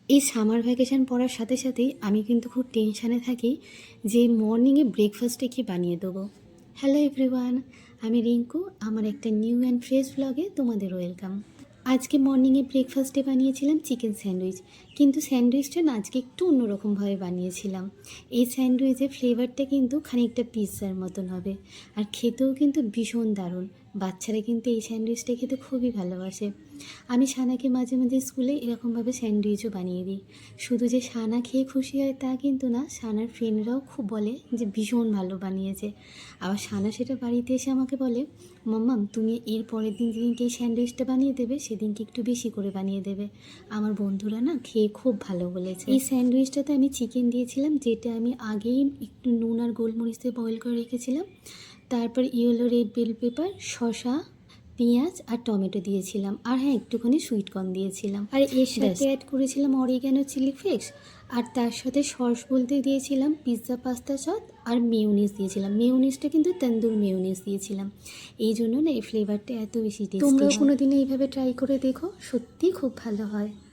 এই summer vacation পড়ার সাথে সাথেই আমি কিন্তু খুব টেনশানে থাকি যে মর্নিংয়ে ব্রেকফাস্টে কি বানিয়ে দেবো। হ্যালো এভরিওয়ান, আমি রিঙ্কু। আমার একটা নিউ অ্যান্ড ফ্রেশ ব্লগে তোমাদের ওয়েলকাম। আজকে মর্নিংয়ে ব্রেকফাস্টে বানিয়েছিলাম চিকেন স্যান্ডউইচ, কিন্তু স্যান্ডউইচটা না আজকে একটু অন্যরকমভাবে বানিয়েছিলাম। এই স্যান্ডউইচের ফ্লেভারটা কিন্তু খানিকটা পিৎজার মতন হবে, আর খেতেও কিন্তু ভীষণ দারুণ। বাচ্চারা কিন্তু এই স্যান্ডউইচটা খেতে খুবই ভালোবাসে। আমি সানাকে মাঝে মাঝে স্কুলে এরকমভাবে স্যান্ডউইচও বানিয়ে দিই। শুধু যে সানা খেয়ে খুশি হয় তা কিন্তু না, সানার ফ্রেন্ডরাও খুব বলে যে ভীষণ ভালো বানিয়েছে। আবার সানা সেটা বাড়িতে এসে আমাকে বলে, মাম্মাম তুমি এর পরের দিন যেদিনকে এই স্যান্ডউইচটা বানিয়ে দেবে সেদিনকে একটু বেশি করে বানিয়ে দেবে। আমার বন্ধুরা না খেয়ে খুব ভালো বলেছে। এই স্যান্ডউইচটাতে আমি চিকেন দিয়েছিলাম, যেটা আমি আগেই একটু নুন আর গোলমরিচ দিয়ে বয়েল করে রেখেছিলাম। তারপর ইয়েলো রেড বেল পেপার, শসা, পেঁয়াজ আর টমেটো দিয়েছিলাম, আর হ্যাঁ একটুখানি সুইট কর্ন দিয়েছিলাম। আর এর সাথে অ্যাড করেছিলাম অরিগ্যানো চিলি ফ্লেক্স, আর তার সাথে সস বলতে দিয়েছিলাম পিৎজা পাস্তা সস, আর মেয়োনিজ দিয়েছিলাম। মেয়োনিজটা কিন্তু তন্দুর মেয়োনিজ দিয়েছিলাম, এই জন্য না এই ফ্লেভারটা এত বেশি টেস্টি। তোমরাও কোনো দিনে এইভাবে ট্রাই করে দেখো, সত্যিই খুব ভালো হয়।